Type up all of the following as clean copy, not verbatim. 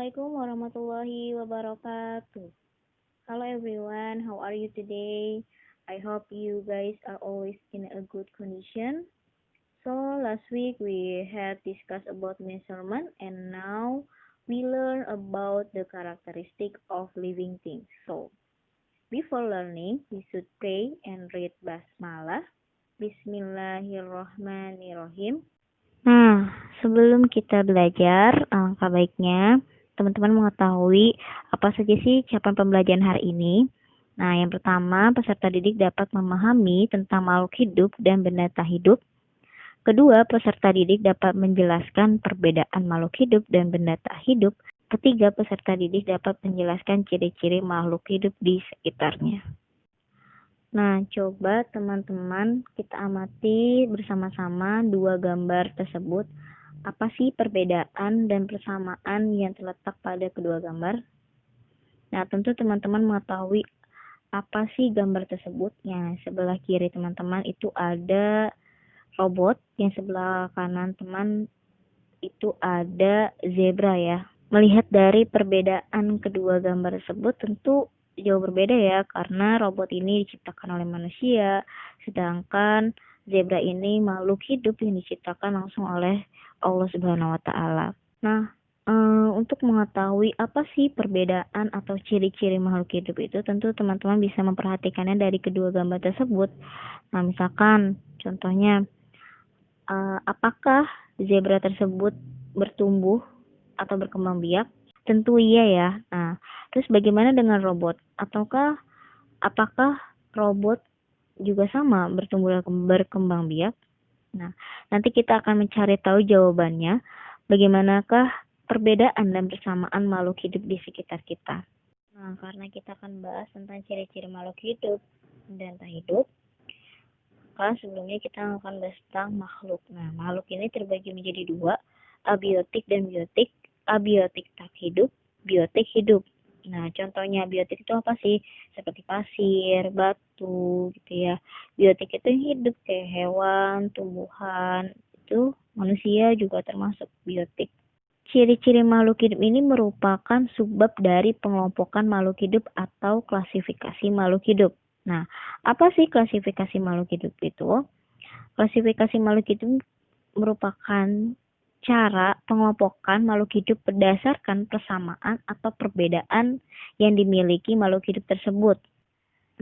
Assalamualaikum warahmatullahi wabarakatuh. Hello everyone, how are you today? I hope you guys are always in a good condition. So last week we had discussed about measurement and now we learn about the characteristic of living things. So before learning, we should pray and read basmalah. Bismillahirrohmanirrohim. Nah, sebelum kita belajar, alangkah baiknya teman-teman mengetahui apa saja sih capaian pembelajaran hari ini. Nah, yang pertama, peserta didik dapat memahami tentang makhluk hidup dan benda tak hidup. Kedua, peserta didik dapat menjelaskan perbedaan makhluk hidup dan benda tak hidup. Ketiga, peserta didik dapat menjelaskan ciri-ciri makhluk hidup di sekitarnya. Nah, coba teman-teman kita amati bersama-sama dua gambar tersebut. Apa sih perbedaan dan persamaan yang terletak pada kedua gambar? Nah, tentu teman-teman mengetahui apa sih gambar tersebut. Yang sebelah kiri teman-teman itu ada robot, yang sebelah kanan teman itu ada zebra ya. Melihat dari perbedaan kedua gambar tersebut tentu jauh berbeda ya, karena robot ini diciptakan oleh manusia, sedangkan zebra ini makhluk hidup yang diciptakan langsung oleh Allah Subhanahu wa Ta'ala. Nah, untuk mengetahui apa sih perbedaan atau ciri-ciri makhluk hidup itu, tentu teman-teman bisa memperhatikannya dari kedua gambar tersebut. Nah, misalkan contohnya, apakah zebra tersebut bertumbuh atau berkembang biak? Tentu iya ya. Nah, terus bagaimana dengan robot? Apakah robot juga sama bertumbuh dan berkembang biak? Nah, nanti kita akan mencari tahu jawabannya. Bagaimanakah perbedaan dan persamaan makhluk hidup di sekitar kita? Nah, karena kita akan bahas tentang ciri-ciri makhluk hidup dan tak hidup, kelas sebelumnya kita akan bahas tentang makhluk. Nah, makhluk ini terbagi menjadi dua, abiotik dan biotik. Abiotik tak hidup, biotik hidup. Nah, contohnya abiotik itu apa sih? Seperti pasir, batu, gitu ya. Biotik itu yang hidup, kayak hewan, tumbuhan, itu manusia juga termasuk biotik. Ciri-ciri makhluk hidup ini merupakan subbab dari pengelompokan makhluk hidup atau klasifikasi makhluk hidup. Nah, apa sih klasifikasi makhluk hidup itu? Klasifikasi makhluk hidup merupakan cara pengelompokan makhluk hidup berdasarkan persamaan atau perbedaan yang dimiliki makhluk hidup tersebut.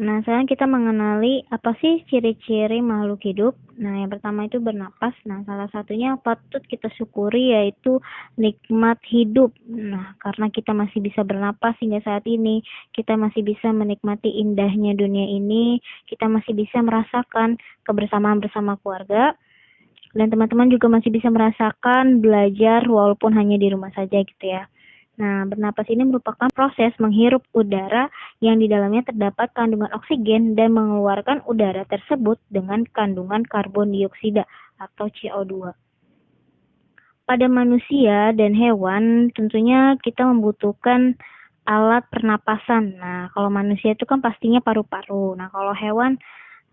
Nah, sekarang kita mengenali apa sih ciri-ciri makhluk hidup. Nah, yang pertama itu bernapas. Nah, salah satunya patut kita syukuri yaitu nikmat hidup. Nah, karena kita masih bisa bernapas hingga saat ini, kita masih bisa menikmati indahnya dunia ini, kita masih bisa merasakan kebersamaan bersama keluarga, dan teman-teman juga masih bisa merasakan belajar walaupun hanya di rumah saja gitu ya. Nah, bernapas ini merupakan proses menghirup udara yang di dalamnya terdapat kandungan oksigen dan mengeluarkan udara tersebut dengan kandungan karbon dioksida atau CO2. Pada manusia dan hewan, tentunya kita membutuhkan alat pernapasan. Nah, kalau manusia itu kan pastinya paru-paru. Nah, kalau hewan,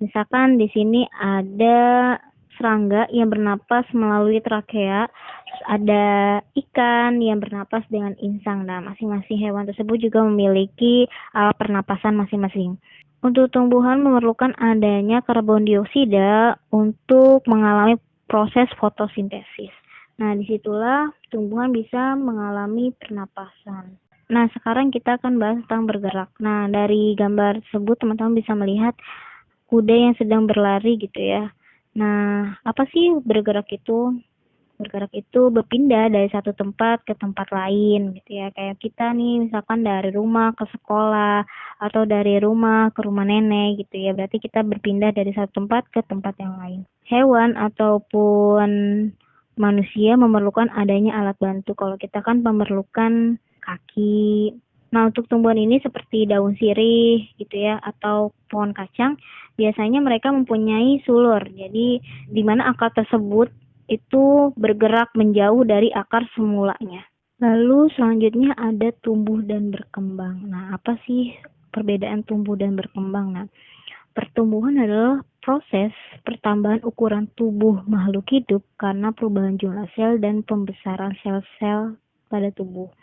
misalkan di sini ada serangga yang bernapas melalui trakea, terus ada ikan yang bernapas dengan insang. Nah, masing-masing hewan tersebut juga memiliki alat pernapasan masing-masing. Untuk tumbuhan memerlukan adanya karbon dioksida untuk mengalami proses fotosintesis. Nah, disitulah tumbuhan bisa mengalami pernapasan. Nah, sekarang kita akan bahas tentang bergerak. Nah, dari gambar tersebut teman-teman bisa melihat kuda yang sedang berlari gitu ya. Nah, apa sih bergerak itu? Bergerak itu berpindah dari satu tempat ke tempat lain gitu ya. Kayak kita nih misalkan dari rumah ke sekolah atau dari rumah ke rumah nenek gitu ya. Berarti kita berpindah dari satu tempat ke tempat yang lain. Hewan ataupun manusia memerlukan adanya alat bantu. Kalau kita kan memerlukan kaki. Nah, untuk tumbuhan ini seperti daun sirih gitu ya atau pohon kacang, biasanya mereka mempunyai sulur. Jadi di mana akar tersebut itu bergerak menjauh dari akar semulanya. Lalu selanjutnya ada tumbuh dan berkembang. Nah, apa sih perbedaan tumbuh dan berkembang? Nah, pertumbuhan adalah proses pertambahan ukuran tubuh makhluk hidup karena perubahan jumlah sel dan pembesaran sel-sel pada tubuh.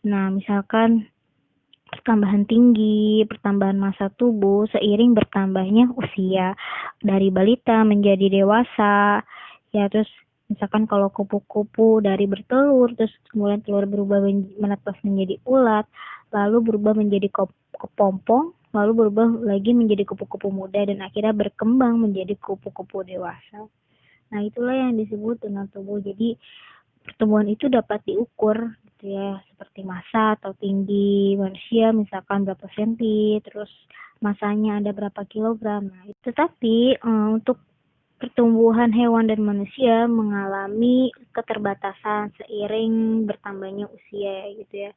Nah, misalkan pertambahan tinggi, pertambahan massa tubuh seiring bertambahnya usia dari balita menjadi dewasa. Ya, terus misalkan kalau kupu-kupu dari bertelur, terus kemudian telur berubah menetas menjadi ulat, lalu berubah menjadi kepompong, lalu berubah lagi menjadi kupu-kupu muda dan akhirnya berkembang menjadi kupu-kupu dewasa. Nah, itulah yang disebut dengan tubuh. Jadi pertumbuhan itu dapat diukur gitu ya, seperti massa atau tinggi manusia misalkan berapa senti, terus masanya ada berapa kilogram. Nah, tetapi untuk pertumbuhan hewan dan manusia mengalami keterbatasan seiring bertambahnya usia gitu ya.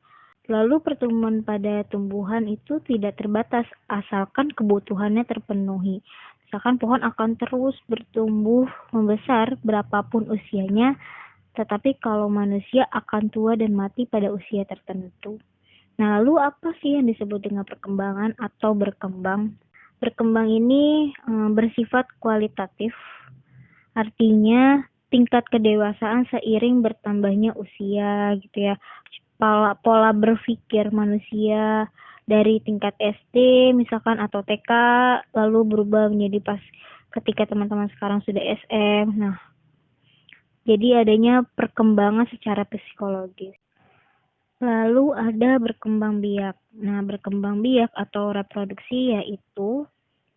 Lalu pertumbuhan pada tumbuhan itu tidak terbatas asalkan kebutuhannya terpenuhi. Misalkan pohon akan terus bertumbuh membesar berapapun usianya, tetapi kalau manusia akan tua dan mati pada usia tertentu. Nah, lalu apa sih yang disebut dengan perkembangan atau berkembang? Berkembang ini bersifat kualitatif, artinya tingkat kedewasaan seiring bertambahnya usia gitu ya. Pola berpikir manusia dari tingkat SD misalkan atau TK lalu berubah menjadi pas ketika teman-teman sekarang sudah SM. Nah, jadi adanya perkembangan secara psikologis. Lalu ada berkembang biak. Nah, berkembang biak atau reproduksi yaitu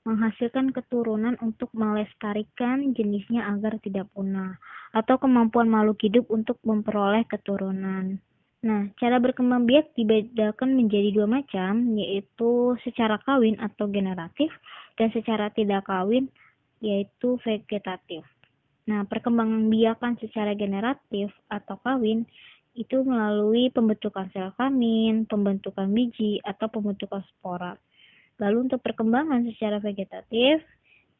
menghasilkan keturunan untuk melestarikan jenisnya agar tidak punah, atau kemampuan makhluk hidup untuk memperoleh keturunan. Nah, cara berkembang biak dibedakan menjadi dua macam, yaitu secara kawin atau generatif, dan secara tidak kawin, yaitu vegetatif. Nah, perkembangan biakan secara generatif atau kawin itu melalui pembentukan sel kelamin, pembentukan biji, atau pembentukan spora. Lalu untuk perkembangan secara vegetatif,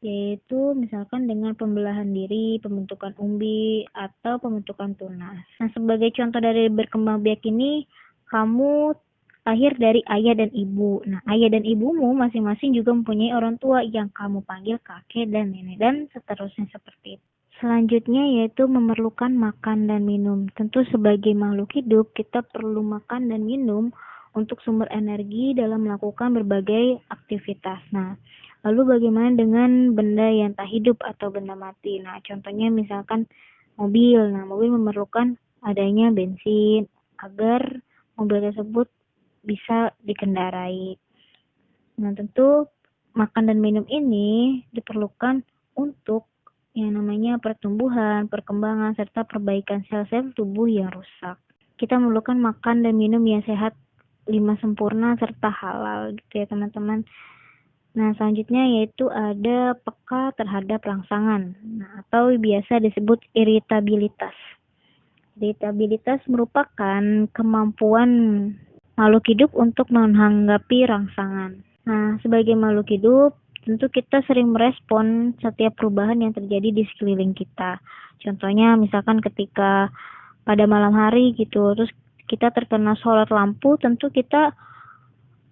yaitu misalkan dengan pembelahan diri, pembentukan umbi, atau pembentukan tunas. Nah, sebagai contoh dari berkembang biak ini, kamu lahir dari ayah dan ibu. Nah, ayah dan ibumu masing-masing juga mempunyai orang tua yang kamu panggil kakek dan nenek, dan seterusnya seperti itu. Selanjutnya yaitu memerlukan makan dan minum. Tentu sebagai makhluk hidup, kita perlu makan dan minum untuk sumber energi dalam melakukan berbagai aktivitas. Nah, lalu bagaimana dengan benda yang tak hidup atau benda mati? Nah, contohnya misalkan mobil. Nah, mobil memerlukan adanya bensin agar mobil tersebut bisa dikendarai. Nah, tentu makan dan minum ini diperlukan untuk yang namanya pertumbuhan, perkembangan, serta perbaikan sel-sel tubuh yang rusak. Kita memerlukan makan dan minum yang sehat, 5 sempurna, serta halal gitu ya teman-teman. Nah, selanjutnya yaitu ada peka terhadap rangsangan, nah, atau biasa disebut iritabilitas. Iritabilitas merupakan kemampuan makhluk hidup untuk menanggapi rangsangan. Nah, sebagai makhluk hidup, tentu kita sering merespon setiap perubahan yang terjadi di sekeliling kita. Contohnya misalkan ketika pada malam hari gitu, terus kita terkena sorot lampu, tentu kita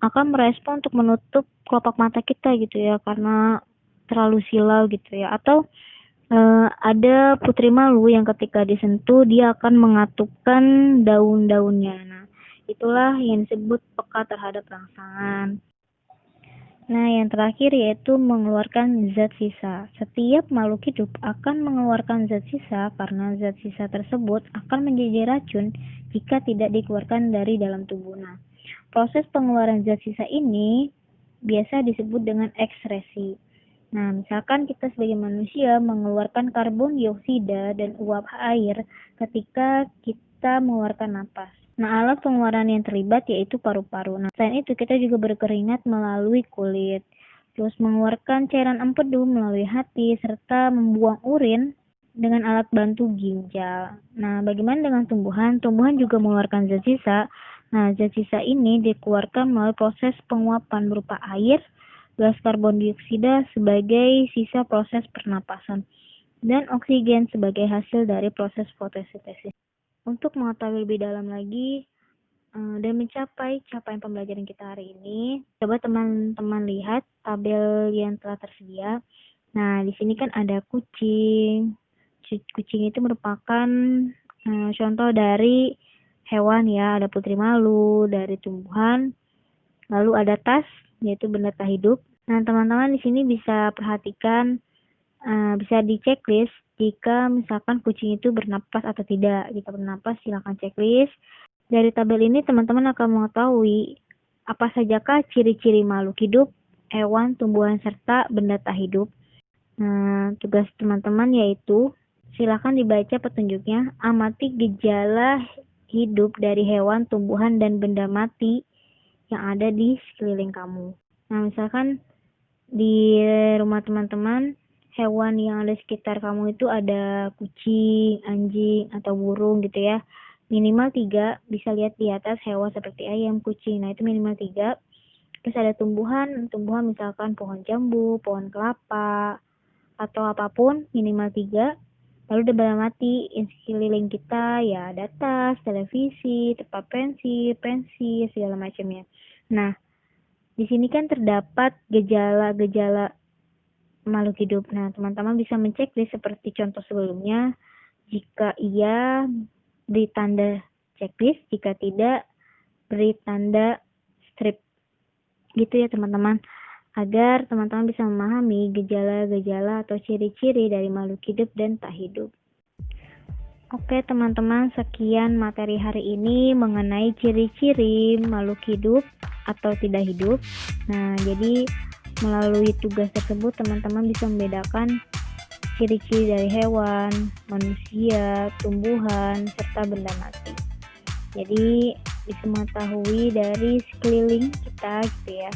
akan merespon untuk menutup kelopak mata kita gitu ya, karena terlalu silau gitu ya. Atau ada putri malu yang ketika disentuh dia akan mengatupkan daun-daunnya. Nah, itulah yang disebut peka terhadap rangsangan. Nah, yang terakhir yaitu mengeluarkan zat sisa. Setiap makhluk hidup akan mengeluarkan zat sisa karena zat sisa tersebut akan menjadi racun jika tidak dikeluarkan dari dalam tubuh. Nah, proses pengeluaran zat sisa ini biasa disebut dengan ekskresi. Nah, misalkan kita sebagai manusia mengeluarkan karbon dioksida dan uap air ketika kita mengeluarkan napas. Nah, alat pengeluaran yang terlibat yaitu paru-paru. Nah, selain itu kita juga berkeringat melalui kulit, terus mengeluarkan cairan empedu melalui hati, serta membuang urin dengan alat bantu ginjal. Nah, bagaimana dengan tumbuhan? Tumbuhan juga mengeluarkan zat sisa. Nah, zat sisa ini dikeluarkan melalui proses penguapan berupa air, gas karbon dioksida sebagai sisa proses pernapasan, dan oksigen sebagai hasil dari proses fotosintesis. Untuk mengetahui lebih dalam lagi dan mencapai capaian pembelajaran kita hari ini, coba teman-teman lihat tabel yang telah tersedia. Nah, di sini kan ada kucing. Kucing itu merupakan contoh dari hewan ya, ada putri malu. Dari tumbuhan, lalu ada tas, yaitu benda tak hidup. Nah, teman-teman di sini bisa perhatikan, bisa di checklist jika misalkan kucing itu bernapas atau tidak. Jika bernapas, silakan checklist. Dari tabel ini teman-teman akan mengetahui apa sajakah ciri-ciri makhluk hidup, hewan, tumbuhan, serta benda tak hidup. Nah, tugas teman-teman yaitu silakan dibaca petunjuknya, amati gejala hidup dari hewan, tumbuhan, dan benda mati yang ada di sekeliling kamu. Nah, misalkan di rumah teman-teman, hewan yang ada di sekitar kamu itu ada kucing, anjing, atau burung gitu ya. Minimal 3, bisa lihat di atas hewan seperti ayam, kucing. Nah, itu minimal 3. Terus ada tumbuhan misalkan pohon jambu, pohon kelapa, atau apapun, minimal 3. Lalu ada benda mati yang sekeliling kita, ya ada tas, televisi, tempat pensi, segala macamnya. Nah, di sini kan terdapat gejala-gejala makhluk hidup. Nah, teman-teman bisa menceklis seperti contoh sebelumnya. Jika iya, beri tanda checklist. Jika tidak, beri tanda strip. Gitu ya teman-teman. Agar teman-teman bisa memahami gejala-gejala atau ciri-ciri dari makhluk hidup dan tak hidup. Oke teman-teman, sekian materi hari ini mengenai ciri-ciri makhluk hidup atau tidak hidup. Nah, jadi melalui tugas tersebut teman-teman bisa membedakan ciri-ciri dari hewan, manusia, tumbuhan, serta benda mati. Jadi bisa mengetahui dari sekeliling kita gitu ya.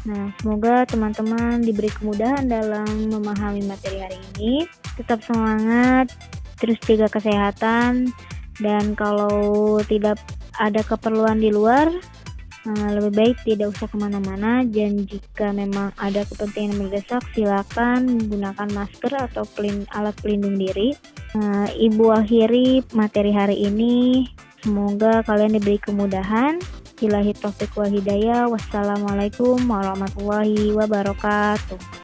Nah, semoga teman-teman diberi kemudahan dalam memahami materi hari ini. Tetap semangat, terus jaga kesehatan, dan kalau tidak ada keperluan di luar, lebih baik tidak usah kemana-mana. Dan jika memang ada kepentingan mendesak, silakan menggunakan masker atau alat pelindung diri. Ibu akhiri materi hari ini. Semoga kalian diberi kemudahan. Billahi taufiq wal hidayah. Wassalamualaikum warahmatullahi wabarakatuh.